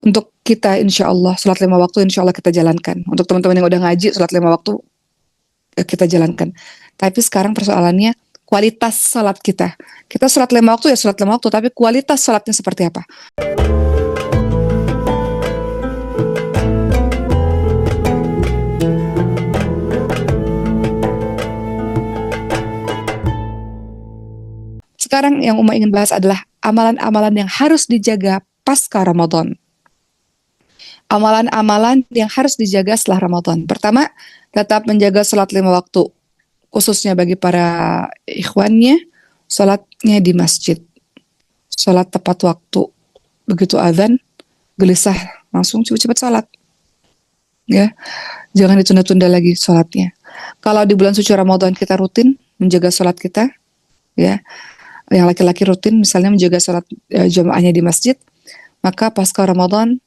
Untuk kita insya Allah sholat 5 waktu insya Allah kita jalankan. Untuk teman-teman yang udah ngaji sholat 5 waktu kita jalankan. Tapi sekarang persoalannya kualitas sholat kita. Kita sholat 5 waktu ya sholat 5 waktu, tapi kualitas sholatnya seperti apa? Sekarang yang Uma ingin bahas adalah amalan-amalan yang harus dijaga pasca Ramadan. Amalan-amalan yang harus dijaga setelah Ramadan. Pertama, tetap menjaga sholat 5 waktu. Khususnya bagi para ikhwannya, sholatnya di masjid. Sholat tepat waktu. Begitu azan, gelisah, langsung cepat-cepat sholat. Ya, jangan ditunda-tunda lagi sholatnya. Kalau di bulan suci Ramadan kita rutin menjaga sholat kita, ya, yang laki-laki rutin misalnya menjaga sholat jamaahnya di masjid, maka pasca Ramadan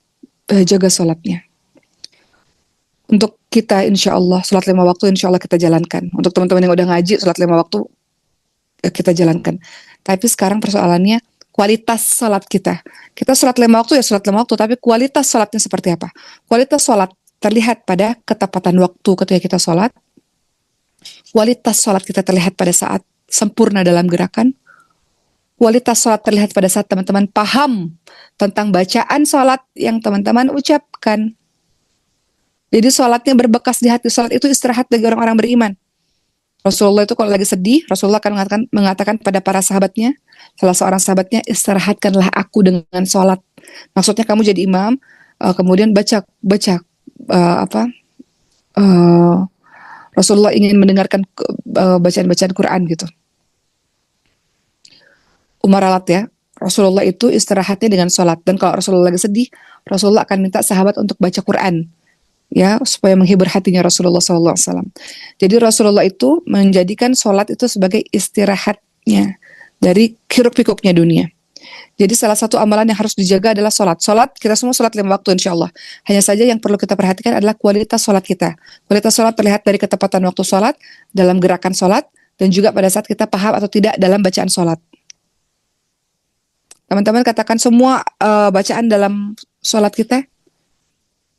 jaga sholatnya. Untuk kita insya Allah sholat 5 waktu insya Allah kita jalankan. Untuk teman-teman yang udah ngaji sholat 5 waktu kita jalankan. Tapi sekarang persoalannya kualitas sholat kita. Kita sholat 5 waktu ya sholat 5 waktu, tapi kualitas sholatnya seperti apa? Kualitas sholat terlihat pada ketepatan waktu ketika kita sholat. Kualitas sholat kita terlihat pada saat sempurna dalam gerakan. Kualitas sholat terlihat pada saat teman-teman paham tentang bacaan sholat yang teman-teman ucapkan. Jadi sholatnya berbekas di hati. Sholat itu istirahat bagi orang-orang beriman. Rasulullah itu kalau lagi sedih, Rasulullah akan mengatakan pada para sahabatnya, salah seorang sahabatnya, istirahatkanlah aku dengan sholat. Maksudnya kamu jadi imam, kemudian baca Rasulullah ingin mendengarkan bacaan-bacaan Quran gitu. Umar alat ya, Rasulullah itu istirahatnya dengan sholat. Dan kalau Rasulullah lagi sedih, Rasulullah akan minta sahabat untuk baca Quran, ya, supaya menghibur hatinya Rasulullah SAW. Jadi Rasulullah itu menjadikan sholat itu sebagai istirahatnya dari hiruk-pikuknya dunia. Jadi salah satu amalan yang harus dijaga adalah sholat. Sholat, kita semua sholat 5 waktu insya Allah. Hanya saja yang perlu kita perhatikan adalah kualitas sholat kita. Kualitas sholat terlihat dari ketepatan waktu sholat, dalam gerakan sholat, dan juga pada saat kita paham atau tidak dalam bacaan sholat. Teman-teman katakan semua bacaan dalam sholat kita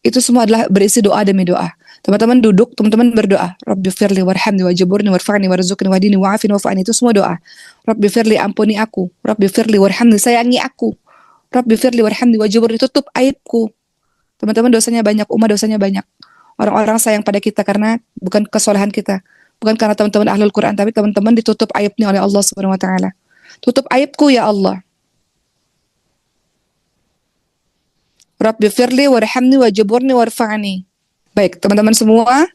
itu semua adalah berisi doa demi doa. Teman-teman duduk, teman-teman berdoa. Rabbi firli warhamni wajburni warfa'ni warzuqni wahdini wa'afini wa'fa'ni, itu semua doa. Rabbi firli, ampuni aku. Rabbi firli warhamni, sayangi aku. Rabbi firli warhamni wajburni, tutup aibku. Teman-teman dosanya banyak, umat dosanya banyak. Orang-orang sayang pada kita karena bukan kesolehan kita. Bukan karena teman-teman ahlul Quran, tapi teman-teman ditutup aibnya oleh Allah Subhanahu wa taala. Tutup aibku ya Allah. Rabbi firli warhamni wajburni warfa'ni. Baik, teman-teman semua,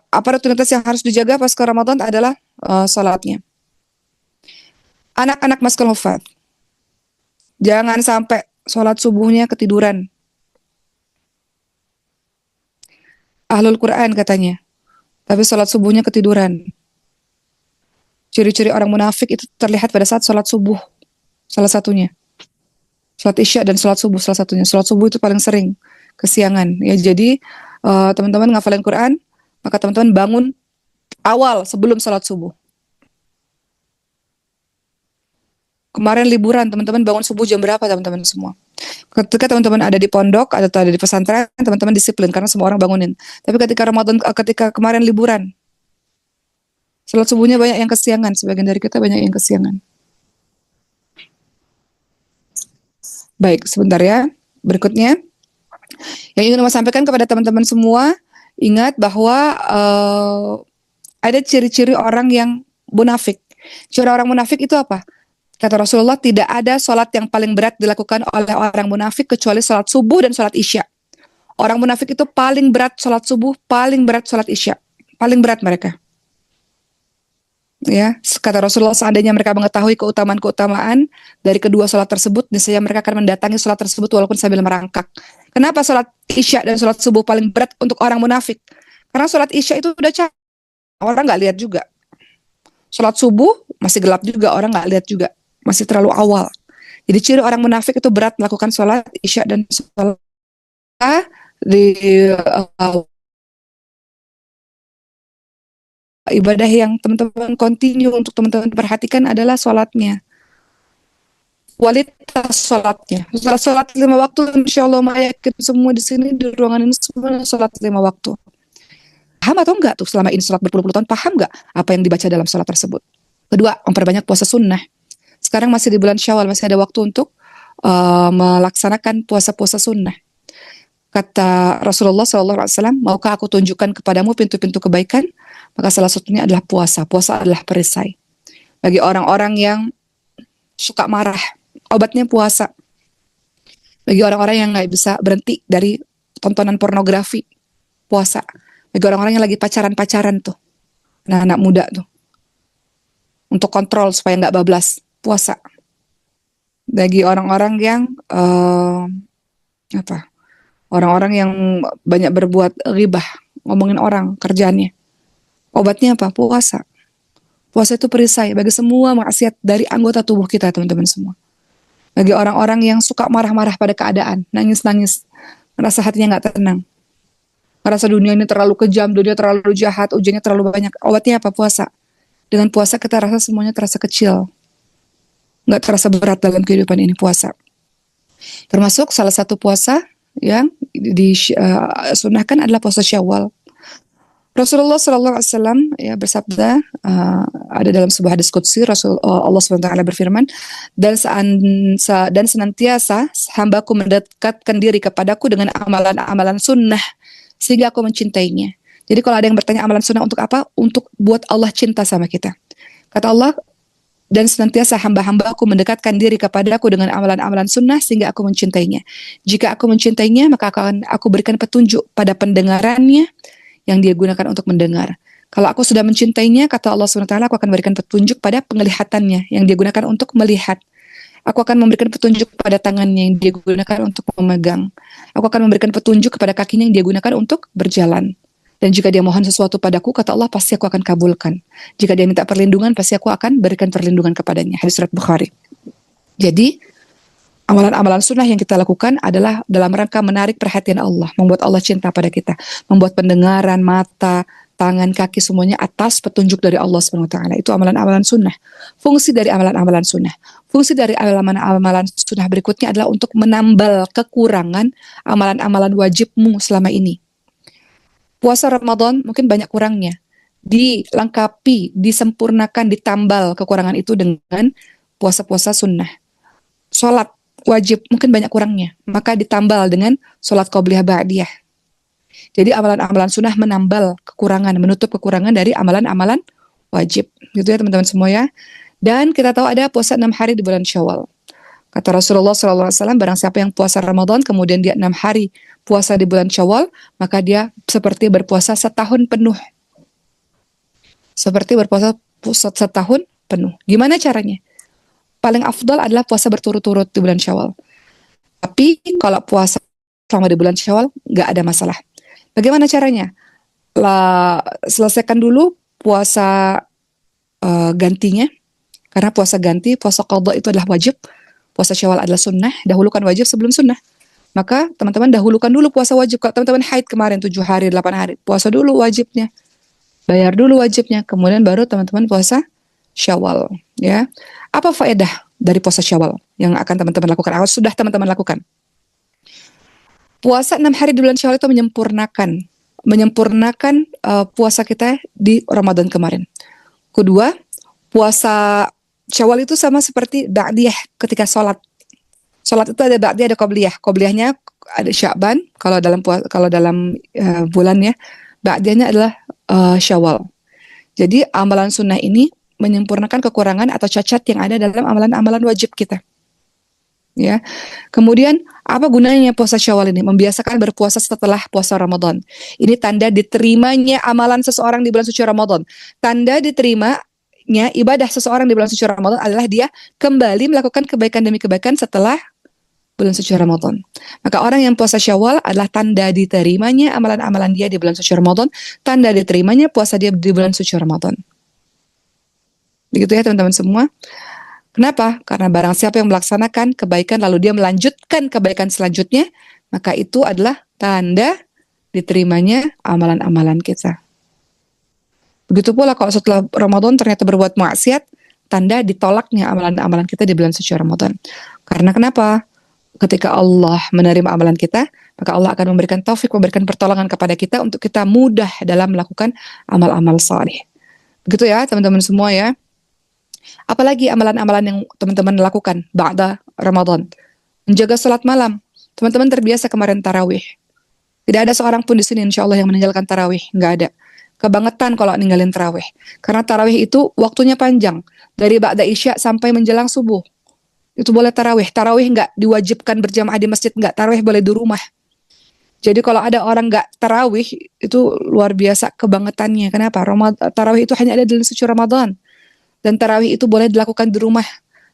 apa rutinitas yang harus dijaga pasca Ramadan adalah salatnya. Anak-anak maskal hufad, jangan sampai salat subuhnya ketiduran. Ahlul Quran katanya, tapi salat subuhnya ketiduran. Ciri-ciri orang munafik itu terlihat pada saat salat subuh, salah satunya. Salat isya dan salat subuh salah satunya. Salat subuh itu paling sering kesiangan. Ya, jadi teman-teman ngafalin Quran, maka teman-teman bangun awal sebelum salat subuh. Kemarin liburan, teman-teman bangun subuh jam berapa teman-teman semua? Ketika teman-teman ada di pondok atau ada di pesantren, teman-teman disiplin karena semua orang bangunin. Tapi ketika Ramadan, ketika kemarin liburan, salat subuhnya banyak yang kesiangan. Sebagian dari kita banyak yang kesiangan. Baik, sebentar ya. Berikutnya, yang ingin saya sampaikan kepada teman-teman semua, ingat bahwa ada ciri-ciri orang yang munafik. Ciri orang munafik itu apa? Kata Rasulullah, tidak ada sholat yang paling berat dilakukan oleh orang munafik kecuali sholat subuh dan sholat isya. Orang munafik itu paling berat sholat subuh, paling berat sholat isya. Paling berat mereka. Ya, kata Rasulullah, seandainya mereka mengetahui keutamaan-keutamaan dari kedua sholat tersebut, niscaya mereka akan mendatangi sholat tersebut walaupun sambil merangkak. Kenapa sholat isya dan sholat subuh paling berat untuk orang munafik? Karena sholat isya itu udah capek, orang nggak lihat juga. Sholat subuh masih gelap juga, orang nggak lihat juga, masih terlalu awal. Jadi ciri orang munafik itu berat melakukan sholat isya dan sholat di ibadah yang teman-teman continue untuk teman-teman perhatikan adalah sholatnya. kualitas sholatnya. Setelah sholat 5 waktu, insya Allah yakin semua di sini di ruangan ini semua sholat 5 waktu. Paham atau enggak tuh selama ini sholat berpuluh-puluh tahun, paham enggak apa yang dibaca dalam sholat tersebut? Kedua, memperbanyak puasa sunnah. Sekarang masih di bulan Syawal, masih ada waktu untuk melaksanakan puasa-puasa sunnah. Kata Rasulullah SAW, maukah aku tunjukkan kepadamu pintu-pintu kebaikan? Maka salah satunya adalah puasa. Puasa adalah perisai. Bagi orang-orang yang suka marah, obatnya puasa. Bagi orang-orang yang nggak bisa berhenti dari tontonan pornografi, puasa. Bagi orang-orang yang lagi pacaran-pacaran tuh, anak-anak muda tuh, untuk kontrol supaya nggak bablas, puasa. Bagi orang-orang yang orang-orang yang banyak berbuat ghibah, ngomongin orang, kerjaannya, obatnya apa? Puasa. Puasa itu perisai bagi semua maksiat dari anggota tubuh kita, teman-teman semua. Bagi orang-orang yang suka marah-marah pada keadaan, nangis-nangis, merasa hatinya nggak tenang, merasa dunia ini terlalu kejam, dunia terlalu jahat, ujiannya terlalu banyak, obatnya apa? Puasa. Dengan puasa kita rasa semuanya terasa kecil, nggak terasa berat dalam kehidupan ini, puasa. Termasuk salah satu puasa yang disunahkan adalah puasa Syawal. Rasulullah SAW ya bersabda, ada dalam sebuah hadis qudsi, Allah SWT berfirman, dan senantiasa hambaku mendekatkan diri kepadaku dengan amalan-amalan sunnah sehingga aku mencintainya. Jadi kalau ada yang bertanya amalan sunnah untuk apa? Untuk buat Allah cinta sama kita. Kata Allah, dan senantiasa hamba-hambaku mendekatkan diri kepadaku dengan amalan-amalan sunnah sehingga aku mencintainya. Jika aku mencintainya, maka akan aku berikan petunjuk pada pendengarannya yang dia gunakan untuk mendengar. Kalau aku sudah mencintainya, kata Allah SWT, aku akan memberikan petunjuk pada penglihatannya yang dia gunakan untuk melihat. Aku akan memberikan petunjuk pada tangannya yang dia gunakan untuk memegang. Aku akan memberikan petunjuk kepada kakinya yang dia gunakan untuk berjalan. Dan jika dia mohon sesuatu padaku, kata Allah, pasti aku akan kabulkan. Jika dia minta perlindungan, pasti aku akan berikan perlindungan kepadanya. Hadis riwayat Bukhari. Jadi, amalan-amalan sunnah yang kita lakukan adalah dalam rangka menarik perhatian Allah, membuat Allah cinta pada kita, membuat pendengaran, mata, tangan, kaki semuanya atas petunjuk dari Allah SWT. Itu amalan-amalan sunnah. Fungsi dari amalan-amalan sunnah. Fungsi dari amalan-amalan sunnah berikutnya adalah untuk menambal kekurangan amalan-amalan wajibmu selama ini. Puasa Ramadan mungkin banyak kurangnya. Dilengkapi, disempurnakan, ditambal kekurangan itu dengan puasa-puasa sunnah. Sholat wajib mungkin banyak kurangnya, maka ditambal dengan sholat qobliyah ba'diyah. Jadi amalan-amalan sunnah menambal kekurangan, menutup kekurangan dari amalan-amalan wajib. Gitu ya teman-teman semua ya. Dan kita tahu ada puasa 6 hari di bulan Syawal. Kata Rasulullah SAW, barang siapa yang puasa Ramadan, kemudian dia 6 hari puasa di bulan Syawal, maka dia seperti berpuasa setahun penuh. Seperti berpuasa setahun penuh. Gimana caranya? Paling afdal adalah puasa berturut-turut di bulan Syawal. Tapi kalau puasa selama di bulan Syawal, nggak ada masalah. Bagaimana caranya? Selesaikan dulu puasa gantinya, karena puasa ganti, puasa qadha itu adalah wajib. Puasa Syawal adalah sunnah, dahulukan wajib sebelum sunnah. Maka teman-teman dahulukan dulu puasa wajib. Kalau teman-teman haid kemarin 7 hari, 8 hari, puasa dulu wajibnya. Bayar dulu wajibnya, kemudian baru teman-teman puasa Syawal. Ya. Apa faedah dari puasa Syawal yang akan teman-teman lakukan? Sudah teman-teman lakukan. Puasa 6 hari di bulan Syawal itu menyempurnakan puasa kita di Ramadan kemarin. Kedua, puasa Syawal itu sama seperti ba'diyah ketika sholat. Sholat itu ada ba'diyah, ada qobliyah. Qobliyahnya ada Sya'ban kalau dalam bulannya. Ba'diyahnya adalah Syawal. Jadi amalan sunnah ini menyempurnakan kekurangan atau cacat yang ada dalam amalan-amalan wajib kita. Ya. Kemudian apa gunanya puasa Syawal ini? Membiasakan berpuasa setelah puasa Ramadan. Ini tanda diterimanya amalan seseorang di bulan suci Ramadan. Tanda diterimanya ibadah seseorang di bulan suci Ramadan adalah dia kembali melakukan kebaikan demi kebaikan setelah bulan suci Ramadan. Maka orang yang puasa Syawal adalah tanda diterimanya amalan-amalan dia di bulan suci Ramadan, tanda diterimanya puasa dia di bulan suci Ramadan. Begitu ya teman-teman semua. Kenapa? Karena barang siapa yang melaksanakan kebaikan lalu dia melanjutkan kebaikan selanjutnya, maka itu adalah tanda diterimanya amalan-amalan kita. Begitu pula kalau setelah Ramadan ternyata berbuat maksiat, tanda ditolaknya amalan-amalan kita di bulan suci Ramadan. Karena kenapa? Ketika Allah menerima amalan kita, maka Allah akan memberikan taufik, memberikan pertolongan kepada kita untuk kita mudah dalam melakukan amal-amal saleh. Begitu ya teman-teman semua ya. Apalagi amalan-amalan yang teman-teman lakukan ba'da Ramadan. Menjaga salat malam. Teman-teman terbiasa kemarin tarawih. Tidak ada seorang pun di sini insya Allah yang meninggalkan tarawih. Nggak ada. Kebangetan kalau ninggalin tarawih. Karena tarawih itu waktunya panjang. Dari ba'da isya sampai menjelang subuh. Itu boleh tarawih. Tarawih nggak diwajibkan berjamaah di masjid. Nggak, tarawih boleh di rumah. Jadi kalau ada orang nggak tarawih, itu luar biasa kebangetannya. Kenapa? Tarawih itu hanya ada di suci Ramadan. Dan tarawih itu boleh dilakukan di rumah.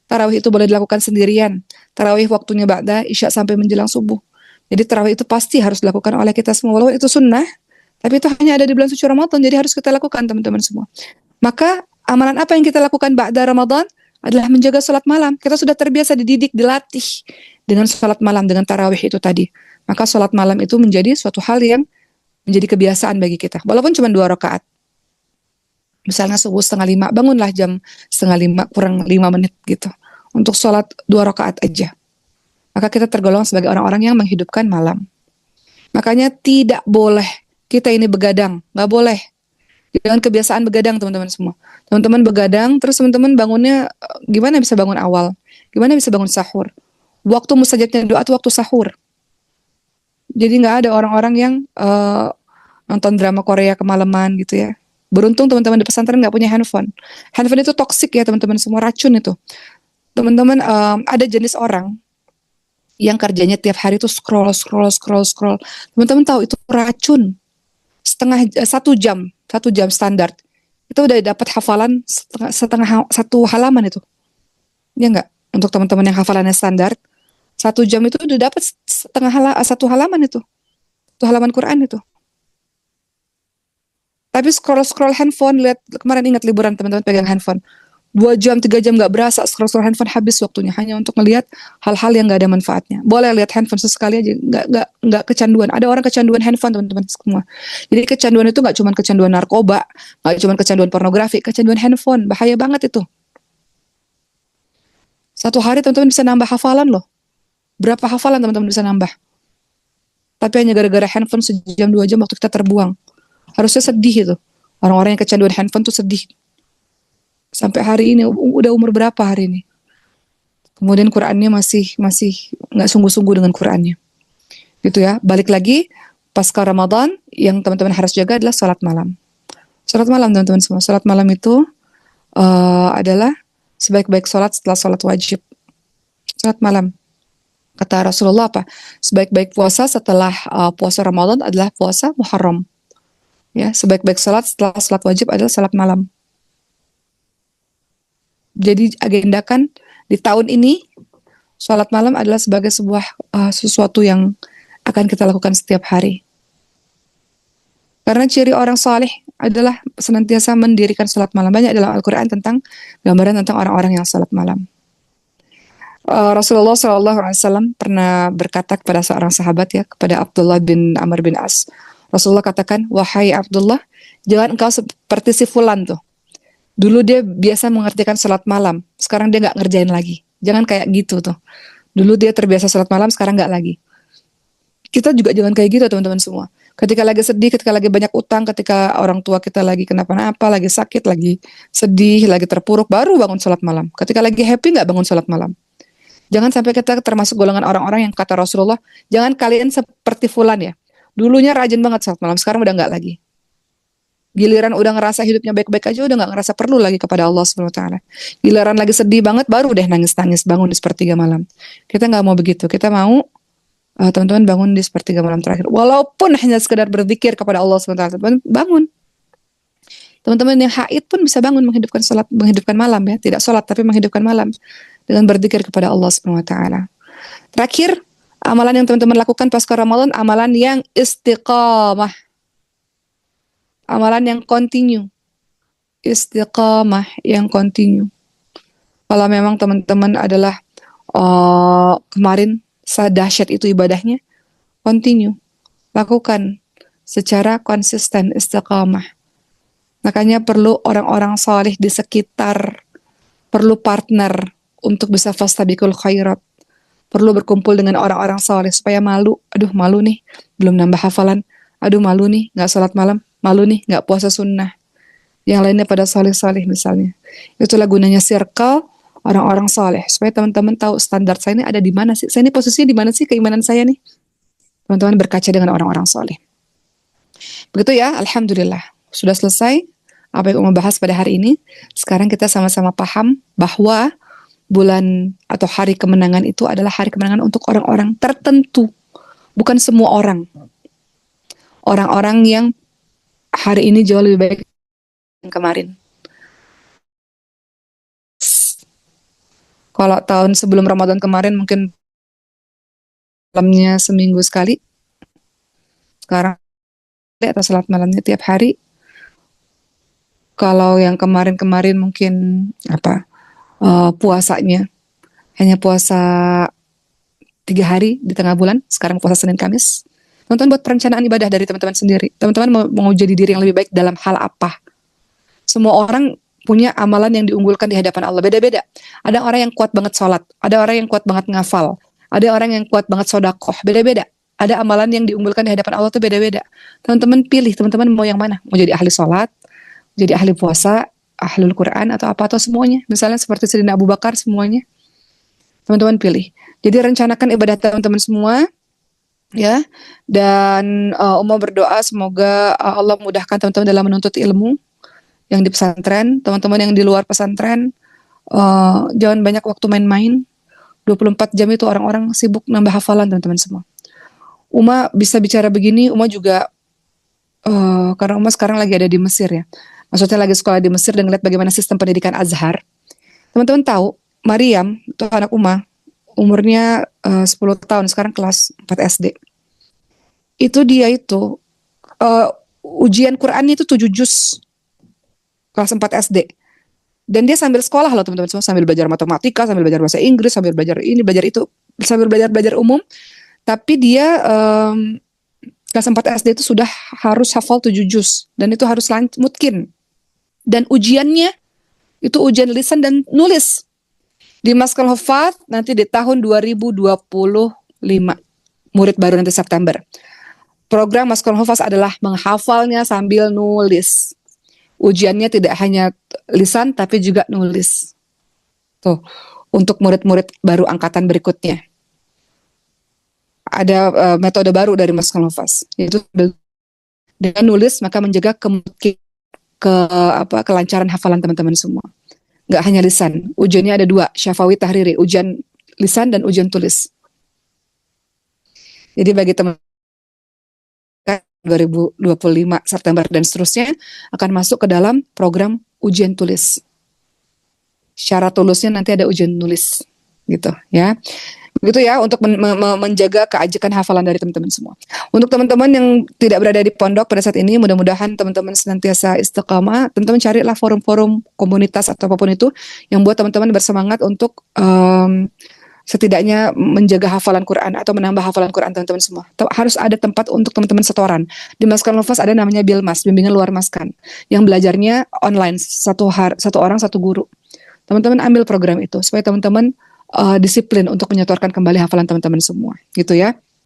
Tarawih itu boleh dilakukan sendirian. Tarawih waktunya ba'da isya sampai menjelang subuh. Jadi tarawih itu pasti harus dilakukan oleh kita semua. Walaupun itu sunnah, tapi itu hanya ada di bulan suci Ramadan. Jadi harus kita lakukan teman-teman semua. Maka amalan apa yang kita lakukan ba'da Ramadan adalah menjaga salat malam. Kita sudah terbiasa dididik, dilatih dengan salat malam, dengan tarawih itu tadi. Maka salat malam itu menjadi suatu hal yang menjadi kebiasaan bagi kita. Walaupun cuma 2 rakaat. Misalnya subuh 4:30, bangunlah jam 4:30 kurang 5 menit gitu. Untuk sholat 2 rakaat aja. Maka kita tergolong sebagai orang-orang yang menghidupkan malam. Makanya tidak boleh kita ini begadang. Nggak boleh. Jangan kebiasaan begadang teman-teman semua. Teman-teman begadang, terus teman-teman bangunnya, gimana bisa bangun awal? Gimana bisa bangun sahur? Waktu mustajabnya doa itu waktu sahur. Jadi nggak ada orang-orang yang nonton drama Korea kemalaman gitu ya. Beruntung teman-teman di pesantren nggak punya handphone. Handphone itu toksik ya teman-teman, semua racun itu. Teman-teman ada jenis orang yang kerjanya tiap hari itu scroll. Teman-teman tahu itu racun. 1 jam standar. Itu udah dapat hafalan setengah 1 halaman itu. Ya nggak? Untuk teman-teman yang hafalannya standar, 1 jam itu udah dapat 1 halaman itu. 1 halaman Quran itu. Tapi scroll handphone, lihat kemarin ingat liburan teman-teman pegang handphone. 2 jam, 3 jam nggak berasa scroll handphone habis waktunya hanya untuk melihat hal-hal yang nggak ada manfaatnya. Boleh lihat handphone sesekali aja, nggak kecanduan. Ada orang kecanduan handphone teman-teman semua. Jadi kecanduan itu nggak cuma kecanduan narkoba, nggak cuma kecanduan pornografi, kecanduan handphone bahaya banget itu. 1 hari teman-teman bisa nambah hafalan loh. Berapa hafalan teman-teman bisa nambah? Tapi hanya gara-gara handphone 1 jam 2 jam waktu kita terbuang. Harusnya sedih itu. Orang-orang yang kecanduan handphone tuh sedih. Sampai hari ini, udah umur berapa hari ini? Kemudian Qurannya masih nggak sungguh-sungguh dengan Qurannya. Gitu ya. Balik lagi, pasca Ramadan, yang teman-teman harus jaga adalah salat malam. Salat malam teman-teman semua. Salat malam itu adalah sebaik-baik salat setelah salat wajib. Salat malam. Kata Rasulullah apa? Sebaik-baik puasa setelah puasa Ramadan adalah puasa Muharram. Ya, sebaik-baik salat setelah salat wajib adalah salat malam. Jadi agendakan di tahun ini salat malam adalah sebagai sebuah sesuatu yang akan kita lakukan setiap hari. Karena ciri orang saleh adalah senantiasa mendirikan salat malam. Banyak dalam Al-Quran tentang gambaran tentang orang-orang yang salat malam. Rasulullah SAW pernah berkata kepada seorang sahabat ya, kepada Abdullah bin Amr bin As. Rasulullah katakan, wahai Abdullah, jangan engkau seperti si fulan tuh. Dulu dia biasa mengerjakan salat malam, sekarang dia nggak ngerjain lagi. Jangan kayak gitu tuh. Dulu dia terbiasa salat malam, sekarang nggak lagi. Kita juga jangan kayak gitu teman-teman semua. Ketika lagi sedih, ketika lagi banyak utang, ketika orang tua kita lagi kenapa-napa, lagi sakit, lagi sedih, lagi terpuruk, baru bangun salat malam. Ketika lagi happy nggak bangun salat malam. Jangan sampai kita termasuk golongan orang-orang yang kata Rasulullah, jangan kalian seperti fulan ya. Dulunya rajin banget salat malam, sekarang udah nggak lagi. Giliran udah ngerasa hidupnya baik-baik aja, udah nggak ngerasa perlu lagi kepada Allah Subhanahu Wa Taala. Giliran lagi sedih banget, baru deh nangis-nangis bangun di sepertiga malam. Kita nggak mau begitu. Kita mau teman-teman bangun di sepertiga malam terakhir. Walaupun hanya sekedar berzikir kepada Allah Subhanahu Wa Taala, bangun. Teman-teman yang haid pun bisa bangun menghidupkan salat, menghidupkan malam ya, tidak salat tapi menghidupkan malam dengan berzikir kepada Allah Subhanahu Wa Taala. Terakhir, amalan yang teman-teman lakukan pasca Ramadan, amalan yang istiqamah. Amalan yang continue. Istiqamah yang continue. Kalau memang teman-teman adalah kemarin dahsyat itu ibadahnya, continue. Lakukan secara konsisten istiqamah. Makanya perlu orang-orang saleh di sekitar perlu partner untuk bisa fastabiqul khairat, perlu berkumpul dengan orang-orang soleh supaya malu, aduh malu nih, belum nambah hafalan, aduh malu nih, nggak sholat malam, malu nih, nggak puasa sunnah, yang lainnya pada soleh-soleh misalnya. Itulah gunanya circle orang-orang soleh, supaya teman-teman tahu standar saya ini ada di mana sih, saya ini posisinya di mana sih keimanan saya nih. Teman-teman berkaca dengan orang-orang soleh. Begitu ya, Alhamdulillah. Sudah selesai apa yang Uma bahas pada hari ini. Sekarang kita sama-sama paham bahwa bulan atau hari kemenangan itu adalah hari kemenangan untuk orang-orang tertentu. Bukan semua orang. Orang-orang yang hari ini jauh lebih baik yang kemarin. Kalau tahun sebelum Ramadan kemarin mungkin malamnya seminggu sekali. Sekarang atau salat malamnya tiap hari. Kalau yang kemarin-kemarin mungkin puasanya hanya puasa 3 hari di tengah bulan, sekarang puasa Senin Kamis. Teman-teman buat perencanaan ibadah dari teman-teman sendiri. Teman-teman mau jadi diri yang lebih baik dalam hal apa? Semua orang punya amalan yang diunggulkan di hadapan Allah, beda-beda. Ada orang yang kuat banget sholat, ada orang yang kuat banget ngafal, ada orang yang kuat banget sodakoh, beda-beda. Ada amalan yang diunggulkan di hadapan Allah tuh beda-beda. Teman-teman pilih, teman-teman mau yang mana? Mau jadi ahli sholat, jadi ahli puasa, ahlul Quran, atau apa, atau semuanya. Misalnya seperti Sayyidina Abu Bakar, semuanya. Teman-teman pilih. Jadi rencanakan ibadah teman-teman semua, ya. Dan Uma berdoa semoga Allah mudahkan teman-teman dalam menuntut ilmu yang di pesantren, teman-teman yang di luar pesantren, jangan banyak waktu main-main. 24 jam itu orang-orang sibuk nambah hafalan teman-teman semua. Uma bisa bicara begini, Uma juga karena Uma sekarang lagi ada di Mesir ya. Maksudnya lagi sekolah di Mesir dan ngeliat bagaimana sistem pendidikan Azhar. Teman-teman tahu, Maryam, itu anak Uma, umurnya 10 tahun, sekarang kelas 4 SD. Itu dia itu, ujian Qurannya itu 7 juz, kelas 4 SD. Dan dia sambil sekolah loh teman-teman semua, sambil belajar matematika, sambil belajar bahasa Inggris, sambil belajar ini, belajar itu, sambil belajar umum. Tapi dia kelas 4 SD itu sudah harus hafal 7 juz. Dan itu harus mutkin. Dan ujiannya itu ujian lisan dan nulis. Di Maskal Hufaz nanti di tahun 2025. Murid baru nanti September. Program Maskal Hufaz adalah menghafalnya sambil nulis. Ujiannya tidak hanya lisan tapi juga nulis. Tuh, untuk murid-murid baru angkatan berikutnya. Ada metode baru dari Maskal Hufaz, yaitu dengan nulis maka menjaga kelancaran hafalan teman-teman semua. Nggak hanya lisan. Ujiannya ada 2, syafawi tahriri, ujian lisan dan ujian tulis. Jadi bagi teman 2025 September dan seterusnya akan masuk ke dalam program ujian tulis. Syarat lulusnya nanti ada ujian nulis, gitu ya. Begitu ya untuk menjaga keajikan hafalan dari teman-teman semua. Untuk teman-teman yang tidak berada di pondok pada saat ini, mudah-mudahan teman-teman senantiasa istiqamah. Teman-teman carilah forum-forum komunitas atau apapun itu yang buat teman-teman bersemangat untuk setidaknya menjaga hafalan Quran atau menambah hafalan Quran teman-teman semua. Harus ada tempat untuk teman-teman setoran. Di Maskan Lufas ada namanya Bilmas, bimbingan luar maskan, yang belajarnya online, satu orang satu guru. Teman-teman ambil program itu supaya teman-teman disiplin untuk menyetorkan kembali hafalan teman-teman semua, gitu ya.